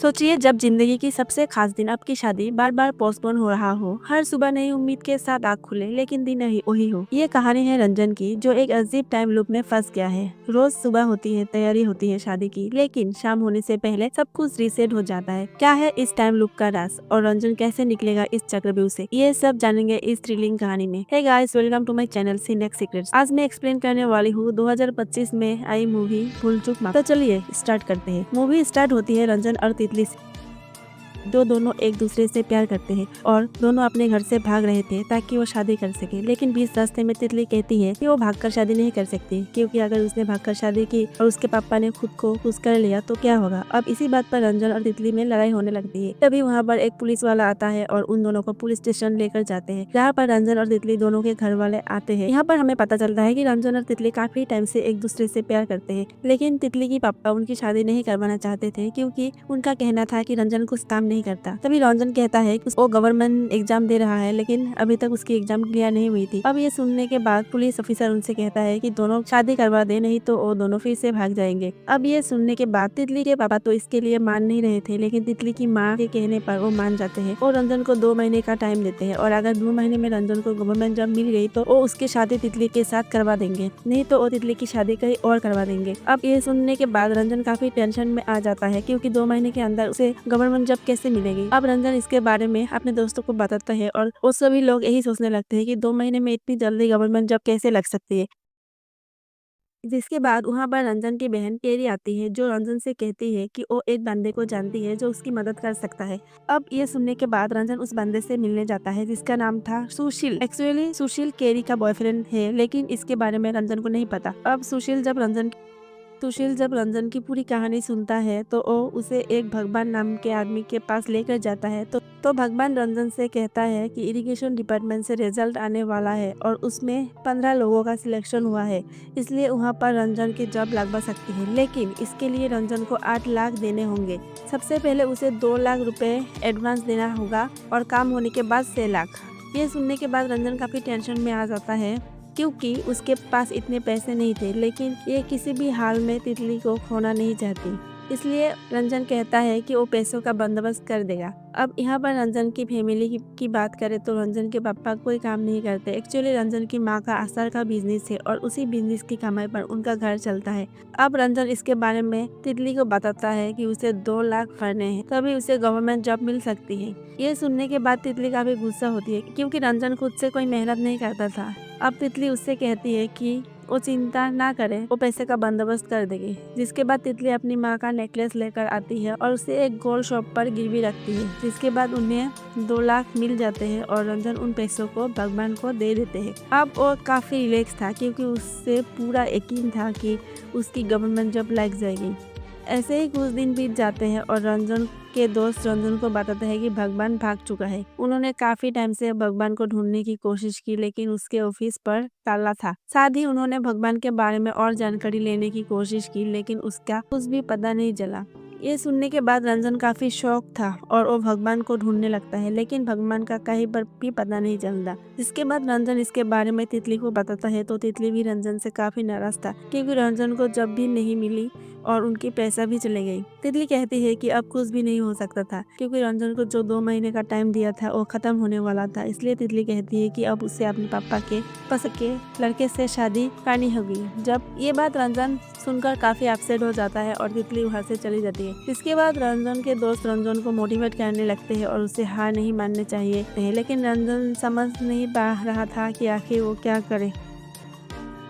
सोचिए जब जिंदगी की सबसे खास दिन आपकी शादी बार बार पोस्टपोन हो रहा हो, हर सुबह नई उम्मीद के साथ आँख खुले लेकिन दिन वही हो। ये कहानी है रंजन की, जो एक अजीब टाइम लूप में फंस गया है। रोज सुबह होती है, तैयारी होती है शादी की, लेकिन शाम होने से पहले सब कुछ रीसेट हो जाता है। क्या है इस टाइम लूप का राज और रंजन कैसे निकलेगा इस चक्रव्यूह से, ये सब जानेंगे इस थ्रिलिंग कहानी में। Hey guys, welcome to my channel Cinex secrets. आज मैं एक्सप्लेन करने वाली हूँ 2025 में आई मूवी भूल चूक माफ। तो चलिए स्टार्ट करते हैं। मूवी स्टार्ट होती है रंजन और तितली से। दोनों एक दूसरे से प्यार करते हैं और दोनों अपने घर से भाग रहे थे ताकि वो शादी कर सके। लेकिन बीच रास्ते में तितली कहती है कि वो भागकर शादी नहीं कर सकती, क्योंकि अगर उसने भागकर शादी की और उसके पापा ने खुद को कुछ कर लिया तो क्या होगा। अब इसी बात पर रंजन और तितली में लड़ाई होने लगती है। तभी वहाँ पर एक पुलिस वाला आता है और उन दोनों को पुलिस स्टेशन लेकर जाते हैं, जहाँ पर रंजन और तितली दोनों के घर वाले आते हैं। यहाँ पर हमें पता चलता है कि रंजन और तितली काफी टाइम से एक दूसरे से प्यार करते हैं, लेकिन तितली की पापा उनकी शादी नहीं करवाना चाहते थे, क्योंकि उनका कहना था कि रंजन कुछ काम नहीं करता। तभी रंजन कहता है कि वो गवर्नमेंट एग्जाम दे रहा है, लेकिन अभी तक उसकी एग्जाम क्लियर नहीं हुई थी। अब ये सुनने के बाद पुलिस ऑफिसर उनसे कहता है कि दोनों शादी करवा दे, नहीं तो वो दोनों फिर से भाग जाएंगे। अब ये सुनने के बाद तितली के पापा तो इसके लिए मान नहीं रहे थे, लेकिन तितली की माँ के कहने पर वो मान जाते हैं और रंजन को 2 महीने का टाइम देते हैं, और अगर 2 महीने में रंजन को गवर्नमेंट जॉब मिल गई तो वो उसकी शादी तितली के साथ करवा देंगे, नहीं तो वो तितली की शादी कहीं और करवा देंगे। अब ये सुनने के बाद रंजन काफी टेंशन में आ जाता है, क्योंकि 2 महीने के अंदर उसे गवर्नमेंट जॉब कैसे मिलेगी। अब रंजन इसके बारे में अपने दोस्तों को बताता है और वो सभी लोग यही सोचने लगते हैं कि 2 महीने में इतनी जल्दी गवर्नमेंट जॉब कैसे लग सकती है। जिसके बाद वहाँ पर रंजन की बहन केरी आती है, जो रंजन से कहती है कि वो एक बंदे को जानती है जो उसकी मदद कर सकता है। अब ये सुनने के बाद रंजन उस बंदे से मिलने जाता है, जिसका नाम था सुशील। एक्चुअली सुशील केरी का बॉयफ्रेंड है, लेकिन इसके बारे में रंजन को नहीं पता। अब सुशील जब रंजन की पूरी कहानी सुनता है तो वो उसे एक भगवान नाम के आदमी के पास लेकर जाता है। तो भगवान रंजन से कहता है कि इरिगेशन डिपार्टमेंट से रिजल्ट आने वाला है और उसमें 15 लोगों का सिलेक्शन हुआ है, इसलिए वहाँ पर रंजन की जॉब लगवा सकती है। लेकिन इसके लिए रंजन को 8 लाख देने होंगे। सबसे पहले उसे 2 लाख रुपए एडवांस देना होगा और काम होने के बाद 6 लाख। ये सुनने के बाद रंजन काफी टेंशन में आ जाता है, क्योंकि उसके पास इतने पैसे नहीं थे, लेकिन ये किसी भी हाल में तितली को खोना नहीं चाहती, इसलिए रंजन कहता है कि वो पैसों का बंदोबस्त कर देगा। अब यहाँ पर रंजन की फैमिली की बात करें तो रंजन के पापा कोई काम नहीं करते। एक्चुअली रंजन की माँ का अचार का बिजनेस है और उसी बिजनेस की कमाई पर उनका घर चलता है। अब रंजन इसके बारे में तितली को बताता है कि उसे 2 लाख भरने हैं, तभी उसे गवर्नमेंट जॉब मिल सकती है। ये सुनने के बाद तितली काफी गुस्सा होती है, क्योंकि रंजन खुद से कोई मेहनत नहीं करता था। अब तितली उससे कहती है कि वो चिंता ना करे, वो पैसे का बंदोबस्त कर देगी। जिसके बाद तितली अपनी माँ का नेकलेस लेकर आती है और उसे एक गोल्ड शॉप पर गिरवी रखती है, जिसके बाद उन्हें 2 लाख मिल जाते हैं और रंजन उन पैसों को भगवान को दे देते हैं। अब वो काफी रिलैक्स था, क्योंकि उससे पूरा यकीन था कि उसकी गवर्नमेंट जॉब लग जाएगी। ऐसे ही कुछ दिन बीत जाते हैं और रंजन के दोस्त रंजन को बताते हैं कि भगवान भाग चुका है। उन्होंने काफी टाइम से भगवान को ढूंढने की कोशिश की, लेकिन उसके ऑफिस पर ताला था। साथ ही उन्होंने भगवान के बारे में और जानकारी लेने की कोशिश की, लेकिन उसका कुछ भी पता नहीं चला। ये सुनने के बाद रंजन काफी शौक था और वो भगवान को ढूंढने लगता है, लेकिन भगवान का कहीं पर भी पता नहीं चलता। इसके बाद रंजन इसके बारे में तितली को बताता है, तो तितली भी रंजन से काफी नाराज था, क्योंकि रंजन को जब भी नहीं मिली और उनकी पैसा भी चले गई। तितली कहती है कि अब कुछ भी नहीं हो सकता था, क्योंकि रंजन को जो 2 महीने का टाइम दिया था वो खत्म होने वाला था। इसलिए तितली कहती है कि अब उसे अपने पापा के पसंद के लड़के से शादी करनी होगी। जब ये बात रंजन सुनकर काफी अपसेट हो जाता है और तितली वहाँ से चली जाती है। इसके बाद रंजन के दोस्त रंजन को मोटिवेट करने लगते हैं और उसे हार नहीं मानने चाहिए, लेकिन रंजन समझ नहीं पा रहा था कि आखिर वो क्या करे।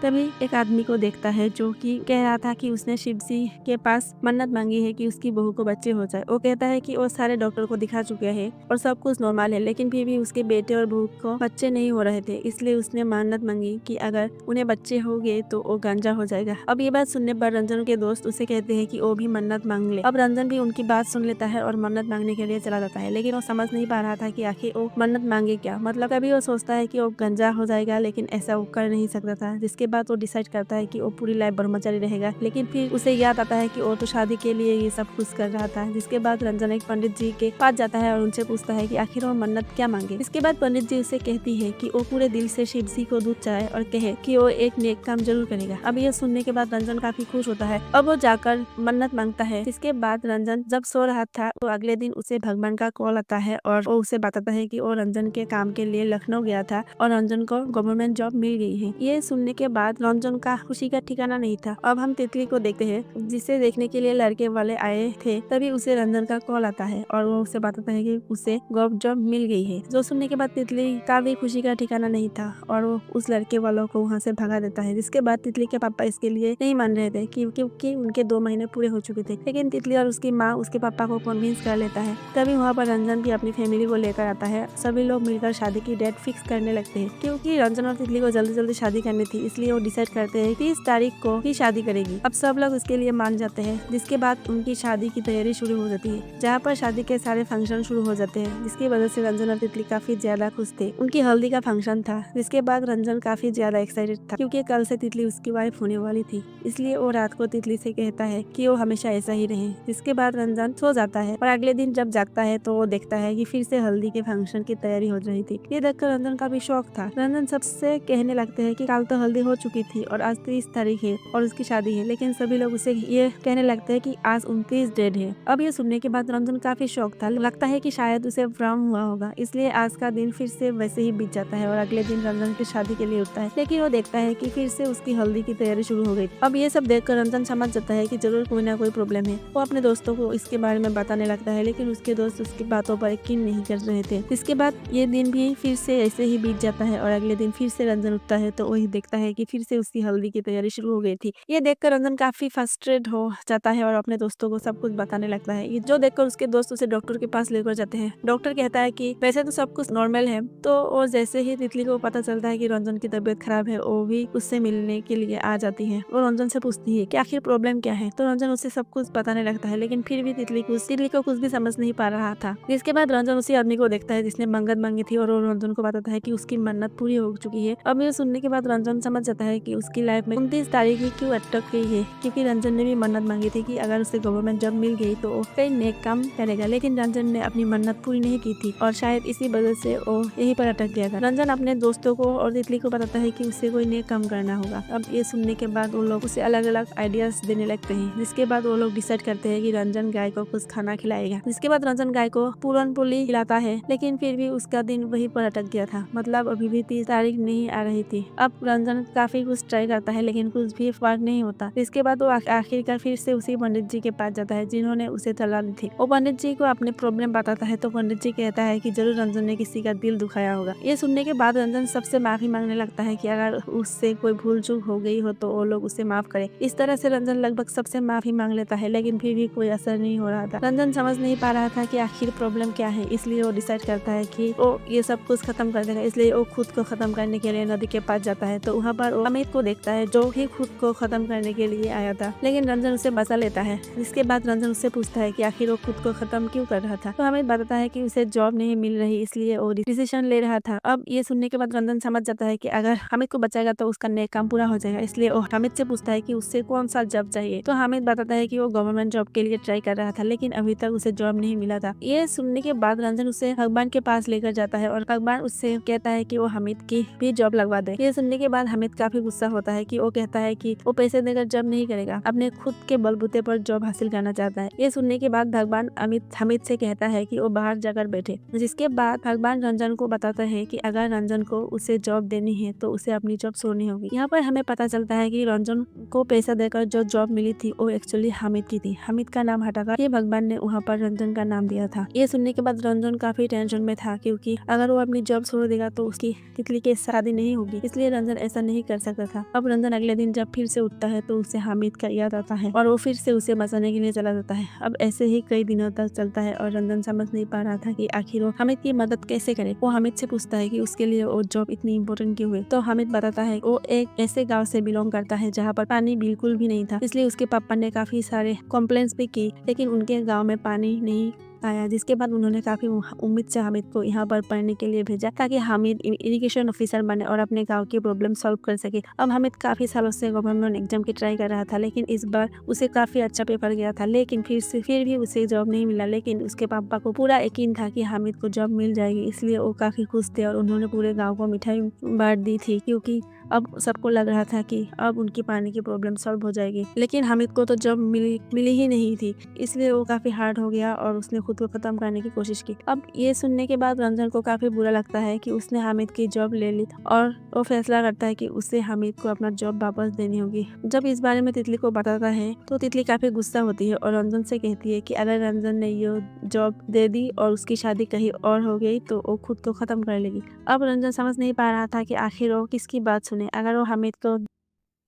तभी एक आदमी को देखता है, जो कि कह रहा था कि उसने शिव जी के पास मन्नत मांगी है कि उसकी बहू को बच्चे हो जाए। वो कहता है कि वो सारे डॉक्टर को दिखा चुके हैं और सब कुछ नॉर्मल है, लेकिन फिर भी उसके बेटे और बहू को बच्चे नहीं हो रहे थे, इसलिए उसने मन्नत मांगी कि अगर उन्हें बच्चे हो गए तो वो गांजा हो जाएगा। अब ये बात सुनने पर रंजन के दोस्त उसे कहते हैं कि वो भी मन्नत मांग ले। अब रंजन भी उनकी बात सुन लेता है और मन्नत मांगने के लिए चला जाता है, लेकिन वो समझ नहीं पा रहा था कि आखिर वो मन्नत मांगे क्या। मतलब कभी वो सोचता है कि वो गांजा हो जाएगा, लेकिन ऐसा वो कर नहीं सकता था। जिसके बाद वो डिसाइड करता है कि वो पूरी लाइफ ब्रह्मचारी रहेगा, लेकिन फिर उसे याद आता है कि वो तो शादी के लिए ये सब कुछ कर रहा था। जिसके बाद रंजन एक पंडित जी के पास जाता है और उनसे पूछता है कि आखिर वो मन्नत क्या मांगे। इसके बाद पंडित जी उसे कहती है कि वो पूरे दिल से शिव जी को दूध चढ़ाए और कहे कि वो एक नेक काम जरूर करेगा। अब ये सुनने के बाद रंजन काफी खुश होता है। अब वो जाकर मन्नत मांगता है। इसके बाद रंजन जब सो रहा था तो अगले दिन उसे भगवान का कॉल आता है और वो उसे बताता है कि वो रंजन के काम के लिए लखनऊ गया था और रंजन को गवर्नमेंट जॉब मिल गई है। ये सुनने के बाद रंजन का खुशी का ठिकाना नहीं था। अब हम तितली को देखते हैं, जिसे देखने के लिए लड़के वाले आए थे। तभी उसे रंजन का कॉल आता है और वो उसे बताता है कि उसे गवर्नमेंट जॉब मिल गई है। जो सुनने के बाद तितली का भी खुशी का ठिकाना नहीं था और वो उस लड़के वालों को वहाँ से भगा देता है। जिसके बाद तितली के पापा इसके लिए नहीं मान रहे थे क्योंकि उनके 2 महीने पूरे हो चुके थे, लेकिन तितली और उसकी माँ उसके पापा को कन्विंस कर लेता है। तभी वहाँ पर रंजन भी अपनी फैमिली को लेकर आता है। सभी लोग मिलकर शादी की डेट फिक्स करने लगते हैं। क्योंकि रंजन और तितली को जल्दी जल्दी शादी करनी थी, इसलिए वो डिसाइड करते हैं 30 तारीख को ही शादी करेगी। अब सब लोग इसके लिए मान जाते हैं। जिसके बाद उनकी शादी की तैयारी शुरू हो जाती है, जहाँ पर शादी के सारे फंक्शन शुरू हो जाते हैं, जिसकी वजह से रंजन और तितली काफी ज्यादा खुश थे। उनकी हल्दी का फंक्शन था, जिसके बाद रंजन काफी ज्यादा एक्साइटेड था क्योंकि कल से तितली उसकी वाइफ होने वाली थी। इसलिए वो रात को तितली से कहता है कि वो हमेशा ऐसा ही रहे। जिसके बाद रंजन सो जाता है और अगले दिन जब जागता है तो वो देखता है कि फिर से हल्दी के फंक्शन की तैयारी हो रही थी। ये देखकर रंजन काफी शौक था। रंजन सबसे कहने लगते हैं कि कल तो हल्दी हो चुकी थी और आज 30 तारीख है और उसकी शादी है, लेकिन सभी लोग उसे ये कहने लगते हैं कि आज 29 डेट है। अब ये सुनने के बाद रंजन काफी शौक था। लगता है कि शायद उसे भ्रम हुआ होगा, इसलिए आज का दिन फिर से वैसे ही बीत जाता है और अगले दिन रंजन की शादी के लिए उठता है, लेकिन वो देखता है कि फिर से उसकी हल्दी की तैयारी शुरू हो गई। अब ये सब देखकर रंजन समझ जाता है कि जरूर कोई ना कोई प्रॉब्लम है। वो अपने दोस्तों को इसके बारे में बताने लगता है, लेकिन उसके दोस्त उसकी बातों पर यकीन नहीं कर रहे थे। इसके बाद ये दिन भी फिर से ऐसे ही बीत जाता है और अगले दिन फिर से रंजन उठता है तो वही देखता है कि फिर से उसकी हल्दी की तैयारी शुरू हो गई थी। ये देखकर रंजन काफी फ्रस्ट्रेट हो जाता है और अपने दोस्तों को सब कुछ बताने लगता है। ये जो देखकर उसके दोस्त उसे डॉक्टर के पास लेकर जाते हैं। डॉक्टर कहता है कि वैसे तो सब कुछ नॉर्मल है। तो और जैसे ही तितली को पता चलता है कि रंजन की तबीयत खराब है, वो भी उससे मिलने के लिए आ जाती है और रंजन से पूछती है कि आखिर प्रॉब्लम क्या है। तो रंजन उसे सब कुछ बताने लगता है, लेकिन फिर भी तितली को कुछ भी समझ नहीं पा रहा था। जिसके बाद रंजन उसी आदमी को देखता है जिसने मन्नत मांगी थी और वो रंजन को बताता है कि उसकी मन्नत पूरी हो चुकी है। अब ये सुनने के बाद रंजन समझ जाता है कि उसकी लाइफ में 29 तारीख ही क्यों अटक गई है, क्योंकि रंजन ने भी मन्नत मांगी थी कि अगर उसे गवर्नमेंट जॉब मिल गई तो वो कई नेक काम करेगा, लेकिन रंजन ने अपनी मन्नत पूरी नहीं की थी और शायद इसी वजह से वो यहीं पर अटक गया था। रंजन अपने दोस्तों को और तितली को बताता है कि उसे कोई नेक काम करना होगा। अब ये सुनने के बाद वो लोग उसे अलग अलग आइडियाज देने लगते हैं। जिसके बाद वो लोग डिसाइड करते हैं कि रंजन गाय को कुछ खाना खिलाएगा। जिसके बाद रंजन गाय को पूरन पोली खिलाता है, लेकिन फिर भी उसका दिन वहीं पर अटक गया था। मतलब अभी भी 30 तारीख नहीं आ रही थी। अब रंजन काफी कुछ ट्राई करता है, लेकिन कुछ भी फर्क नहीं होता। इसके बाद वो आखिरकार फिर से उसी पंडित जी के पास जाता है जिन्होंने उसे सलाह दी थी। वो पंडित जी को अपने प्रॉब्लम बताता है तो पंडित जी कहता है कि जरूर रंजन ने किसी का दिल दुखाया होगा। ये सुनने के बाद रंजन सबसे माफी मांगने लगता है कि अगर उससे कोई भूल चूक हो गई हो तो वो लोग उसे माफ करे। इस तरह से रंजन लगभग सबसे माफी मांग लेता है, लेकिन फिर भी कोई असर नहीं हो रहा था। रंजन समझ नहीं पा रहा था कि आखिर प्रॉब्लम क्या है, इसलिए वो डिसाइड करता है कि वो ये सब कुछ खत्म कर देगा। इसलिए वो खुद को खत्म करने के लिए नदी के पास जाता है तो वहाँ पर वो अमित को देखता है जो ही खुद को खत्म करने के लिए आया था, लेकिन रंजन उसे बचा लेता है। जिसके बाद रंजन उससे पूछता है कि आखिर वो खुद को खत्म क्यों कर रहा था। तो अमित बताता है कि उसे जॉब नहीं मिल रही, इसलिए वो डिसीजन ले रहा था। अब ये सुनने के बाद रंजन समझ जाता है कि अगर हामिद को बचाएगा तो उसका नेक काम पूरा हो जाएगा, इसलिए वो हामिद से पूछता है कि उससे कौन सा जॉब चाहिए। तो हामिद बताता है कि वो गवर्नमेंट जॉब के लिए ट्राई कर रहा था, लेकिन अभी तक उसे जॉब नहीं मिला था। ये सुनने के बाद रंजन उसे भगवान के पास लेकर जाता है और भगवान उससे कहता है कि वो हामिद की भी जॉब लगवा दे। ये सुनने के बाद हामिद काफी गुस्सा होता है कि वो कहता है कि वो पैसे देकर जॉब नहीं करेगा, अपने खुद के बलबूते पर जॉब हासिल करना चाहता है। ये सुनने के बाद भगवान हामिद से कहता है कि वो बाहर जाकर बैठे। जिसके बाद भगवान रंजन को बताता है कि अगर रंजन को उसे जॉब देनी है तो उसे अपनी जॉब छोड़नी होगी। यहाँ पर हमें पता चलता है कि रंजन को पैसा देकर जो जॉब मिली थी वो एक्चुअली हामिद की थी। हामिद का नाम हटाकर ये भगवान ने वहाँ पर रंजन का नाम दिया था। ये सुनने के बाद रंजन काफी टेंशन में था क्योंकि अगर वो अपनी जॉब छोड़ देगा तो उसकी तितली की शादी नहीं होगी, इसलिए रंजन ऐसा नहीं कर सकता था। अब रंजन अगले दिन जब फिर से उठता है तो उसे हामिद का याद आता है और वो फिर से उसे बचाने के लिए चला जाता है। अब ऐसे ही कई दिनों तक चलता है और रंजन समझ नहीं पा रहा था कि आखिर वो हामिद की मदद कैसे करे। वो हामिद से पूछता है कि उसके लिए वो जॉब इतनी इम्पोर्टेंट क्यों है। तो हामिद बताता है वो एक ऐसे गाँव से बिलोंग करता है जहाँ पर पानी बिल्कुल भी नहीं था, इसलिए उसके पापा ने काफी सारे कंप्लेंट्स भी की, लेकिन उनके गाँव में पानी नहीं आया, जिसके बाद उन्होंने काफी उम्मीद से हामिद को यहाँ पर पढ़ने के लिए भेजा ताकि हामिद इरिगेशन ऑफिसर बने और अपने गाँव की प्रॉब्लम सॉल्व कर सके। अब हामिद काफी सालों से गवर्नमेंट एग्जाम की ट्राई कर रहा था, लेकिन इस बार उसे काफी अच्छा पेपर गया था, लेकिन फिर भी उसे जॉब नहीं मिला। लेकिन उसके पापा को पूरा यकीन था कि हामिद को जॉब मिल जाएगी, इसलिए वो काफी खुश थे और उन्होंने पूरे गाँव को मिठाई बांट दी थी, क्योंकि अब सबको लग रहा था कि अब उनकी पानी की प्रॉब्लम सॉल्व हो जाएगी। लेकिन हामिद को तो जॉब मिली ही नहीं थी, इसलिए वो काफी हार्ड हो गया और उसने खुद को खत्म करने की कोशिश की। अब ये सुनने के बाद रंजन को काफी बुरा लगता है कि उसने हामिद की जॉब ले ली और वो फैसला करता है कि उसे हामिद को अपना जॉब वापस देनी होगी। जब इस बारे में तितली को बताता है तो तितली काफी गुस्सा होती है और रंजन से कहती है कि अगर रंजन ने ये जॉब दे दी और उसकी शादी कहीं और हो गई तो वो खुद को खत्म कर लेगी। अब रंजन समझ नहीं पा रहा था कि आखिर वो किसकी बात सुने। अगर वो हामिद को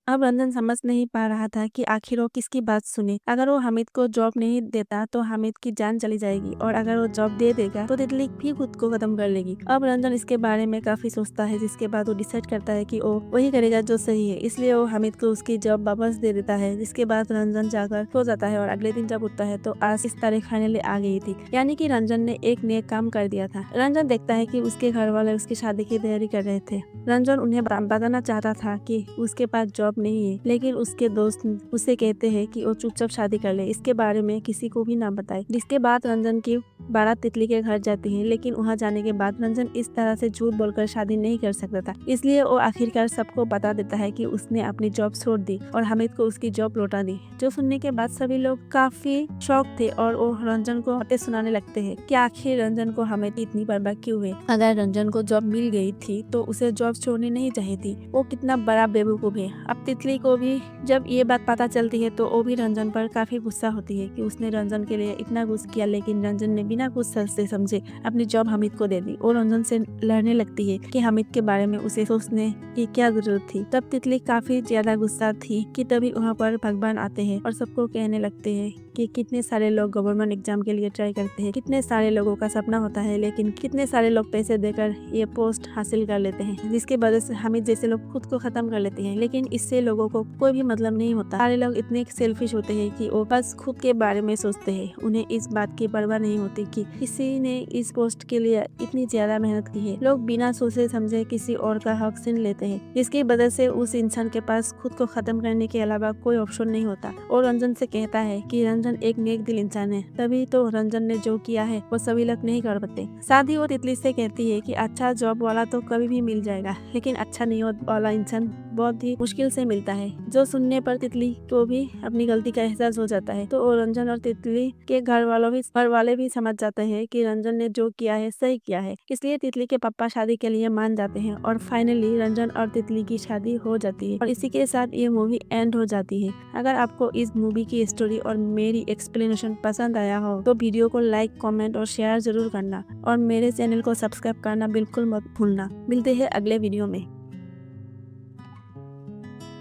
अब रंजन समझ नहीं पा रहा था कि आखिर वो किसकी बात सुने। अगर वो हामिद को जॉब नहीं देता तो हामिद की जान चली जाएगी, और अगर वो जॉब दे देगा तो तितली भी खुद को खत्म कर लेगी। अब रंजन इसके बारे में काफी सोचता है, जिसके बाद वो डिसाइड करता है कि वो वही करेगा जो सही है, इसलिए वो हामिद को उसकी जॉब वापस दे देता है। जिसके बाद रंजन जाकर सो जाता है और अगले दिन जब उठता है तो आज इस तारीख फाइनली आ गई थी, यानी कि रंजन ने एक नेक काम कर दिया था। रंजन देखता है कि उसके घर वाले उसकी शादी की तैयारी कर रहे थे। रंजन उन्हें बताना चाहता था कि उसके पास जॉब नहीं है, लेकिन उसके दोस्त उसे कहते हैं कि वो चुपचाप शादी कर ले, इसके बारे में किसी को भी ना बताए। जिसके बाद रंजन की बारात तितली के घर जाती है, लेकिन वहाँ जाने के बाद रंजन इस तरह से झूठ बोलकर शादी नहीं कर सकता था, इसलिए वो आखिरकार सबको बता देता है कि उसने अपनी जॉब छोड़ दी और हामिद को उसकी जॉब लौटा दी। जो सुनने के बाद सभी लोग काफी शौक थे और वो रंजन को बातें सुनाने लगते हैं कि आखिर रंजन को हामिद की इतनी परवाह क्यों है। अगर रंजन को जॉब मिल गई थी तो उसे जॉब छोड़नी नहीं चाहिए थी, वो कितना बड़ा बेवकूफ है। अब तितली को भी जब ये बात पता चलती है तो वो भी रंजन पर काफी गुस्सा होती है कि उसने रंजन के लिए इतना कुछ किया, लेकिन रंजन ने बिना कुछ सोचे समझे अपनी जॉब हामिद को दे दी और रंजन से लड़ने लगती है कि हामिद के बारे में उसे सोचने की क्या जरूरत थी। तब तितली काफी ज्यादा गुस्सा थी कि तभी वहाँ पर भगवान आते हैं और सबको कहने लगते हैं कि कितने सारे लोग गवर्नमेंट एग्जाम के लिए ट्राई करते हैं, कितने सारे लोगों का सपना होता है, लेकिन कितने सारे लोग पैसे देकर ये पोस्ट हासिल कर लेते हैं, जिसकी वजह से हामिद जैसे लोग खुद को खत्म कर लेते हैं। लेकिन इससे लोगों को कोई भी मतलब नहीं होता। सारे लोग इतने सेल्फिश होते हैं कि वो बस खुद के बारे में सोचते हैं, उन्हें इस बात की परवाह नहीं होती कि किसी ने इस पोस्ट के लिए इतनी ज्यादा मेहनत की है। लोग बिना सोचे समझे किसी और का हक छीन लेते हैं, जिसकी वजह से उस इंसान के पास खुद को खत्म करने के अलावा कोई ऑप्शन नहीं होता। और रंजन से कहता है कि रंजन एक नेक दिल इंसान है, तभी तो रंजन ने जो किया है वो सभी लोग नहीं कर पाते। साथ ही वो तितली से कहती है कि अच्छा जॉब वाला तो कभी भी मिल जाएगा, लेकिन अच्छा नियत वाला इंसान बहुत ही मुश्किल से मिलता है। जो सुनने पर तितली को भी अपनी गलती का एहसास हो जाता है, तो रंजन और तितली के घर वाले भी समझ जाते हैं कि रंजन ने जो किया है सही किया है, इसलिए तितली के पापा शादी के लिए मान जाते हैं और फाइनली रंजन और तितली की शादी हो जाती है और इसी के साथ ये मूवी एंड हो जाती है। अगर आपको इस मूवी की स्टोरी और मेरी एक्सप्लेनेशन पसंद आया हो तो वीडियो को लाइक, कमेंट और शेयर जरूर करना और मेरे चैनल को सब्सक्राइब करना बिल्कुल मत भूलना। मिलते हैं अगले वीडियो में।